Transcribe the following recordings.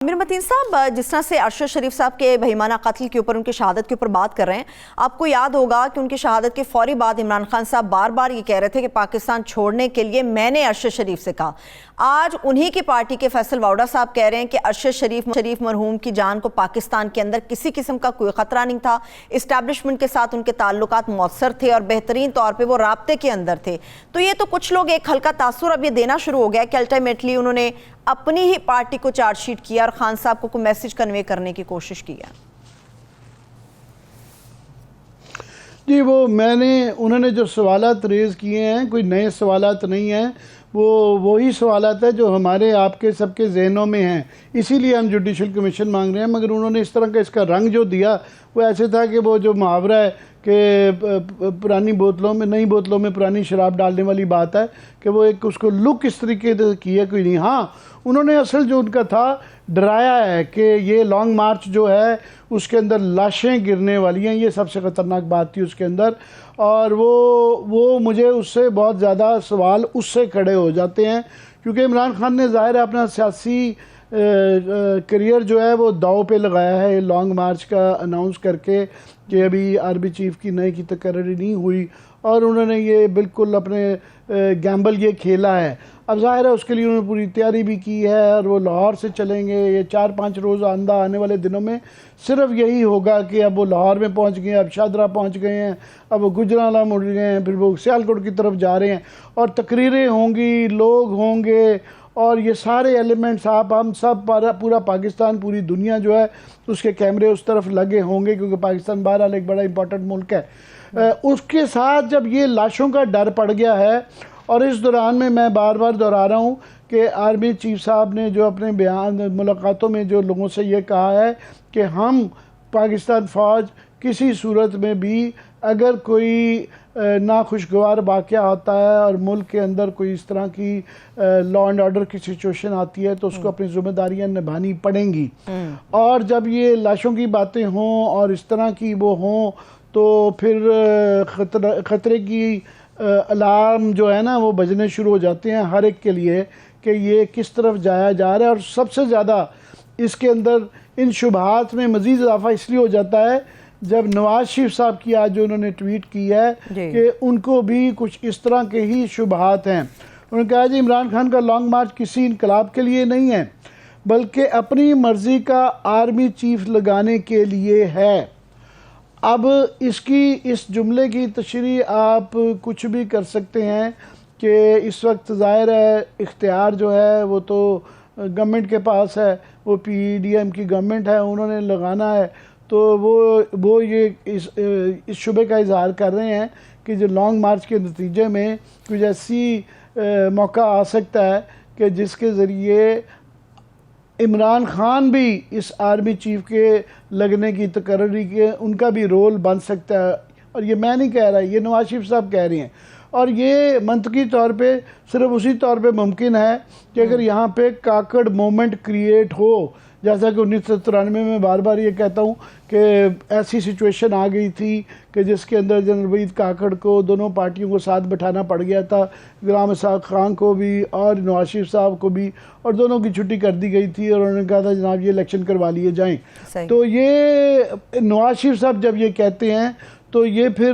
आमिर मतीन साहब, जिस तरह से अरशद शरीफ साहब के बहिमाना कत्ल के ऊपर, उनकी शहादत के ऊपर बात कर रहे हैं, आपको याद होगा कि उनकी शहादत के फौरी बाद इमरान खान साहब बार बार ये कह रहे थे कि पाकिस्तान छोड़ने के लिए मैंने अरशद शरीफ से कहा। आज उन्हीं की पार्टी के फैसल वाउडा साहब कह रहे हैं कि अरशद शरीफ मरहूम की जान को पाकिस्तान के अंदर किसी किस्म का कोई खतरा नहीं था, इस्टेब्लिशमेंट के साथ उनके ताल्लुकात मौसर थे और बेहतरीन तौर पर वो राब्ते के अंदर थे। तो ये तो कुछ लोग एक हल्का तासुर अब ये देना शुरू हो गया कि अल्टीमेटली उन्होंने अपनी ही पार्टी को चार्जशीट किया और खान साहब को मैसेज कन्वे करने की कोशिश की है। जी, वो उन्होंने जो सवालात रेज़ किए हैं कोई नए सवालात नहीं हैं, वो वही सवालात है जो हमारे आपके सबके जहनों में हैं, इसीलिए हम जुडिशल कमीशन मांग रहे हैं। मगर उन्होंने इस तरह का इसका रंग जो दिया वो ऐसे था कि वो जो मुहावरा है कि पुरानी बोतलों में नई बोतलों में पुरानी शराब डालने वाली बात है कि वो एक उसको लुक इस तरीके से की है कोई नहीं। हाँ, उन्होंने असल जो उनका था डराया है कि ये लॉन्ग मार्च जो है उसके अंदर लाशें गिरने वाली हैं, ये सबसे ख़तरनाक बात थी उसके अंदर। और वो मुझे उससे बहुत ज़्यादा सवाल उससे खड़े हो जाते हैं क्योंकि इमरान खान ने ज़ाहिर है अपना सियासी करियर जो है वो दाव पे लगाया है लॉन्ग मार्च का अनाउंस करके कि अभी आर्मी चीफ की नए की तकर्री नहीं हुई और उन्होंने ये बिल्कुल अपने गैम्बल ये खेला है। अब ज़ाहिर है उसके लिए उन्होंने पूरी तैयारी भी की है और वो लाहौर से चलेंगे। ये 4-5 रोज़ आने वाले दिनों में सिर्फ यही होगा कि अब वो लाहौर में पहुंच गए, अब शादरा पहुंच गए हैं, अब वो गुजरांवाला मुड़ गए हैं, फिर वो सियालकोट की तरफ जा रहे हैं और तकरीरें होंगी, लोग होंगे और ये सारे एलिमेंट्स हम सब पूरा पाकिस्तान, पूरी दुनिया जो है उसके कैमरे उस तरफ लगे होंगे क्योंकि पाकिस्तान बहरहाल एक बड़ा इंपॉर्टेंट मुल्क है। उसके साथ जब ये लाशों का डर पड़ गया है और इस दौरान में मैं बार बार दोहरा रहा हूँ कि आर्मी चीफ साहब ने जो अपने बयान मुलाकातों में जो लोगों से ये कहा है कि हम पाकिस्तान फ़ौज किसी सूरत में भी अगर कोई नाखुशगवार वाक़या होता है और मुल्क के अंदर कोई इस तरह की लॉ एंड ऑर्डर की सिचुएशन आती है तो उसको अपनी जिम्मेदारियां निभानी पड़ेंगी। और जब ये लाशों की बातें हों और इस तरह की वो हों तो फिर ख़तरे की अलार्म जो है ना वो बजने शुरू हो जाते हैं हर एक के लिए कि ये किस तरफ जाया जा रहा है। और सबसे ज़्यादा इसके अंदर इन शुबहात में मज़ीद इजाफा इसलिए हो जाता है जब नवाज शरीफ साहब की आज जो उन्होंने ट्वीट की है कि उनको भी कुछ इस तरह के ही शुबहात हैं। उन्होंने कहा जी इमरान खान का लॉन्ग मार्च किसी इनकलाब के लिए नहीं है बल्कि अपनी मर्ज़ी का आर्मी चीफ लगाने के लिए है। अब इसकी इस जुमले की तशरीह आप कुछ भी कर सकते हैं कि इस वक्त ज़ाहिर है इख्तियार जो है वो तो गवर्नमेंट के पास है, वो PDM की गवर्नमेंट है, उन्होंने लगाना है। तो वो ये इस शुबे का इजहार कर रहे हैं कि जो लॉन्ग मार्च के नतीजे में कुछ ऐसी मौका आ सकता है कि जिसके ज़रिए इमरान खान भी इस आर्मी चीफ के लगने की तकर्री के उनका भी रोल बन सकता है। और ये मैं नहीं कह रहा, ये नवाज शरीफ साहब कह रहे हैं। और ये मंतकी तौर पे सिर्फ उसी तौर पे मुमकिन है कि अगर यहाँ पे काकड़ मोमेंट क्रिएट हो, जैसा कि 1993 में बार बार ये कहता हूँ कि ऐसी सिचुएशन आ गई थी कि जिसके अंदर जनरल वहीद काकड़ को दोनों पार्टियों को साथ बैठाना पड़ गया था, गुलाम इसाक खान को भी और नवाज शरीफ साहब को भी, और दोनों की छुट्टी कर दी गई थी और उन्होंने कहा था जनाब ये इलेक्शन करवा लिए जाएँ। तो ये नवाज शरीफ साहब जब ये कहते हैं तो ये फिर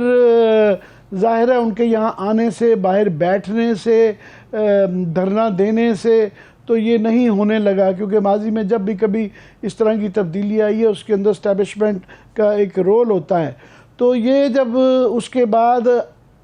ज़ाहिर है उनके यहाँ आने से, बाहर बैठने से, धरना देने से तो ये नहीं होने लगा क्योंकि माजी में जब भी कभी इस तरह की तब्दीली आई है उसके अंदर इस्टेब्लिशमेंट का एक रोल होता है। तो ये जब उसके बाद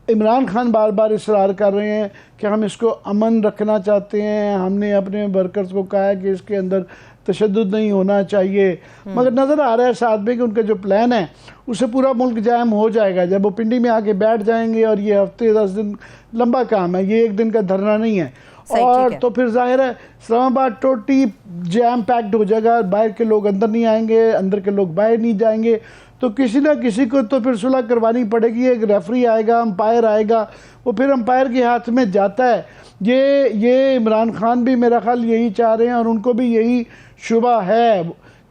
इमरान खान बार बार इसरार कर रहे हैं कि हम इसको अमन रखना चाहते हैं, हमने अपने वर्कर्स को कहा है कि इसके अंदर तशद्दुद नहीं होना चाहिए, मगर नज़र आ रहा है साथ में कि उनका जो प्लान है उससे पूरा मुल्क जाम हो जाएगा जब वो पिंडी में आके बैठ जाएंगे। और ये हफ्ते 10 दिन लंबा काम है, ये एक दिन का धरना नहीं है। और तो फिर जाहिर है इस्लामाबाद टोटली जैम पैक्ड हो जाएगा, बाहर के लोग अंदर नहीं आएंगे, अंदर के लोग बाहर नहीं जाएंगे। तो किसी ना किसी को तो फिर सुलह करवानी पड़ेगी, एक रेफरी आएगा, अंपायर आएगा, वो फिर अंपायर के हाथ में जाता है। ये इमरान खान भी मेरा ख्याल यही चाह रहे हैं और उनको भी यही शुबा है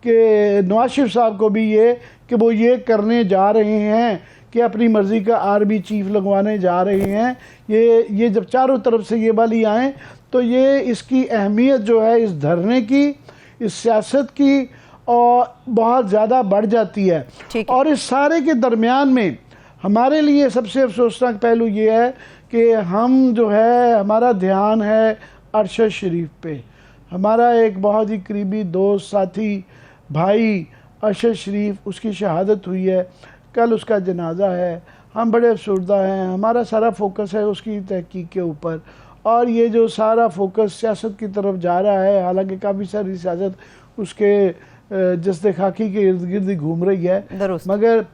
कि नवाज शरीफ साहब को भी ये कि वो ये करने जा रहे हैं कि अपनी मर्ज़ी का आर्मी चीफ लगवाने जा रहे हैं। ये जब चारों तरफ से ये वाली आएँ तो ये इसकी अहमियत जो है इस धरने की, इस सियासत की और बहुत ज़्यादा बढ़ जाती है। ठीक है। और इस सारे के दरमियान में हमारे लिए सबसे अफसोसनाक पहलू ये है कि हम जो है, हमारा ध्यान है अरशद शरीफ पे। हमारा एक बहुत ही करीबी दोस्त, साथी, भाई अरशद शरीफ, उसकी शहादत हुई है, कल उसका जनाजा है। हम बड़े अफसरदा हैं, हमारा सारा फोकस है उसकी तहकीक के ऊपर, और ये जो सारा फोकस सियासत की तरफ जा रहा है, हालांकि काफ़ी सारी सियासत उसके जस्ते खाकी के इर्द गिर्द घूम रही है, मगर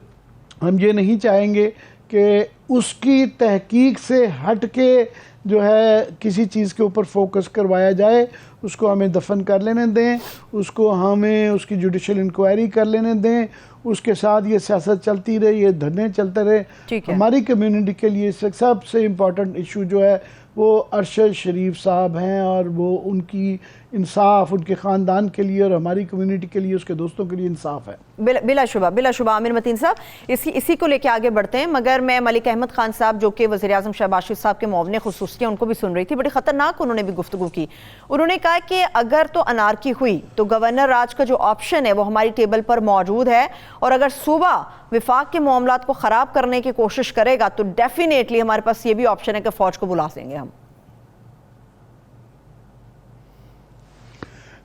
हम ये नहीं चाहेंगे कि उसकी तहकीक से हट के जो है किसी चीज़ के ऊपर फोकस करवाया जाए। उसको हमें दफन कर लेने दें, उसको हमें उसकी जुडिशल इंक्वायरी कर लेने दें, उसके साथ ये सियासत चलती रहे, ये धरने चलते रहे। हमारी कम्युनिटी के लिए सबसे इम्पॉर्टेंट इशू जो है वो अरशद शरीफ साहब हैं, और वो उनकी इंसाफ उनके ख़ानदान के लिए और हमारी कम्युनिटी के लिए, उसके दोस्तों के लिए इंसाफ है। बिलाशुबा आमिर मतीन साहब, इसी को लेके आगे बढ़ते हैं, मगर मैं मलिक अहमद खान साहब जो कि वज़ीर-ए-आज़म शहबाज शरीफ साहब के मुआविन ख़ुसूसी हैं, उनको भी सुन रही थी। बड़ी ख़तरनाक उन्होंने भी गुफ्तगू की। उन्होंने कहा कि अगर तो अनारकी हुई तो गवर्नर राज का जो ऑप्शन है वो हमारी टेबल पर मौजूद है, और अगर सूबा विफाक के मामलात को ख़राब करने की कोशिश करेगा तो डेफिनेटली हमारे पास ये भी ऑप्शन है कि फ़ौज को बुला देंगे हम।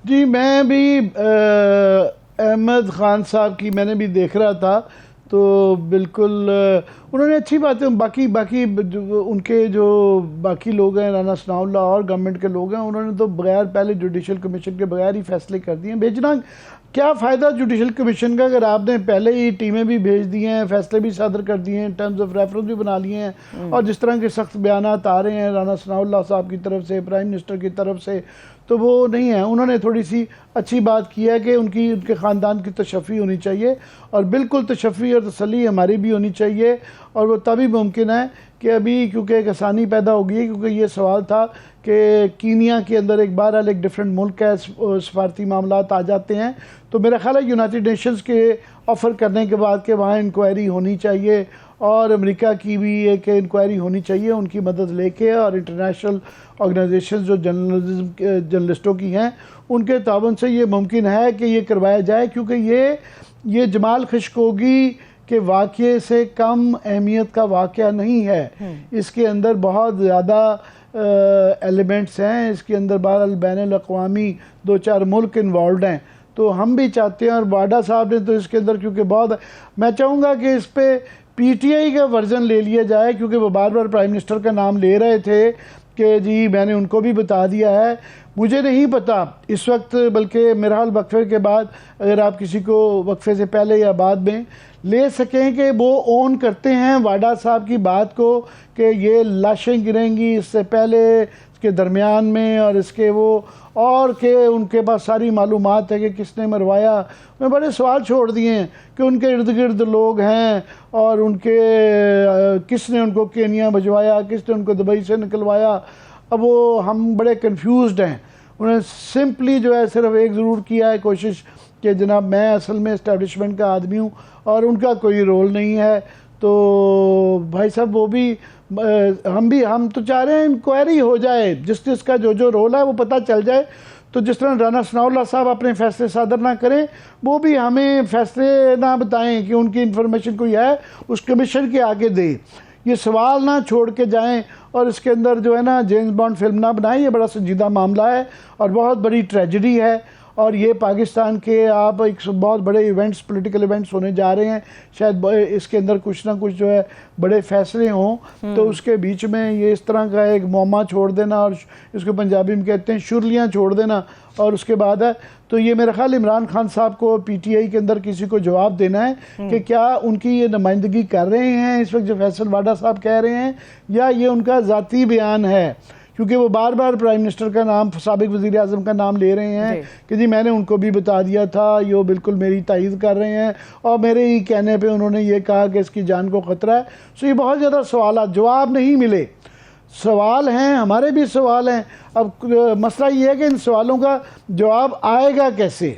जी, मैं भी अहमद ख़ान साहब की मैंने भी देख रहा था, तो बिल्कुल उन्होंने अच्छी बातें, बाकी उनके जो बाकी लोग हैं, राना सनाउल्लाह और गवर्नमेंट के लोग हैं, उन्होंने तो बगैर पहले जुडिशल कमीशन के बगैर ही फैसले कर दिए। भेजना क्या फ़ायदा जुडिशल कमीशन का अगर आपने पहले ही टीमें भी भेज दी हैं, फैसले भी सादर कर दिए हैं, टर्म्स ऑफ रेफरेंस भी बना लिए हैं, और जिस तरह के सख्त बयानात आ रहे हैं राना सनाउल्लाह साहब की तरफ से, प्राइम मिनिस्टर की तरफ से, तो वो नहीं है। उन्होंने थोड़ी सी अच्छी बात की है कि उनके ख़ानदान की तशफ़ी होनी चाहिए, और बिल्कुल तशफ़ी और तसल्ली हमारी भी होनी चाहिए, और वो तभी मुमकिन है कि अभी क्योंकि एक आसानी पैदा हो गई है, क्योंकि ये सवाल था कि कीनिया के अंदर एक बहरहाल एक डिफरेंट मुल्क है, सफारती मामलात आ जाते हैं, तो मेरा ख्याल है यूनाइटेड नेशंस के ऑफ़र करने के बाद कि वहाँ इंक्वायरी होनी चाहिए, और अमेरिका की भी एक इंक्वायरी होनी चाहिए उनकी मदद लेके, और इंटरनेशनल ऑर्गेनाइजेशन जो जर्नलिस्टों की हैं उनके ताबन से ये मुमकिन है कि ये करवाया जाए, क्योंकि ये जमाल खशकोगी के वाक़े से कम अहमियत का वाक़या नहीं है। इसके अंदर बहुत ज़्यादा एलिमेंट्स हैं, इसके अंदर बहरहाल बैनुल-अक़वामी 2-4 मुल्क इन्वॉल्व हैं, तो हम भी चाहते हैं, और वाडा साहब ने तो इसके अंदर क्योंकि बहुत, मैं चाहूँगा कि इस पर पीटीआई का वर्जन ले लिया जाए, क्योंकि वो बार बार प्राइम मिनिस्टर का नाम ले रहे थे कि जी मैंने उनको भी बता दिया है। मुझे नहीं पता इस वक्त, बल्कि मेरा हाल वक्फे के बाद, अगर आप किसी को वक्फे से पहले या बाद में ले सकें कि वो ओन करते हैं वाडा साहब की बात को कि ये लाशें गिरेंगी इससे पहले, इसके दरमियान में, और इसके वो, और कि उनके पास सारी मालूमात है कि किसने मरवाया। मैं बड़े सवाल छोड़ दिए हैं कि उनके इर्द गिर्द लोग हैं, और उनके किसने उनको केनिया भिजवाया, किसने उनको दुबई से निकलवाया। अब वो हम बड़े कंफ्यूज्ड हैं। उन्होंने सिंपली जो है सिर्फ एक ज़रूर किया है कोशिश कि जनाब मैं असल में इस्टेब्लिशमेंट का आदमी हूँ और उनका कोई रोल नहीं है। तो भाई साहब वो भी हम तो चाह रहे हैं इंक्वायरी हो जाए, जस्टिस का जो रोल है वो पता चल जाए। तो जिस तरह राना सनाउल्लाह साहब अपने फैसले सादर ना करें, वो भी हमें फैसले ना बताएं कि उनकी इन्फॉर्मेशन कोई है उस कमीशन के आगे दे। ये सवाल ना छोड़ के जाएं और इसके अंदर जो है ना जेम्स बॉन्ड फिल्म ना बनाएं। ये बड़ा संजीदा मामला है और बहुत बड़ी ट्रेजेडी है, और ये पाकिस्तान के आप एक बहुत बड़े इवेंट्स, पॉलिटिकल इवेंट्स होने जा रहे हैं। शायद इसके अंदर कुछ ना कुछ जो है बड़े फैसले हों, तो उसके बीच में ये इस तरह का एक मौमा छोड़ देना, और इसको पंजाबी में कहते हैं शुरलियाँ छोड़ देना, और उसके बाद है तो ये मेरा ख्याल इमरान खान साहब को पीटीआई के अंदर किसी को जवाब देना है कि क्या उनकी ये नुमाइंदगी कर रहे हैं इस वक्त जो फैसल वाडा साहब कह रहे हैं, या ये उनका ज़ाती बयान है। क्योंकि वो बार बार प्राइम मिनिस्टर का नाम, साबिक वज़ीर आज़म का नाम ले रहे हैं कि जी मैंने उनको भी बता दिया था, ये बिल्कुल मेरी तायीद कर रहे हैं, और मेरे ही कहने पे उन्होंने ये कहा कि इसकी जान को ख़तरा है। सो ये बहुत ज़्यादा सवाल, जवाब नहीं मिले, सवाल हैं, हमारे भी सवाल हैं। अब मसला ये है कि इन सवालों का जवाब आएगा कैसे।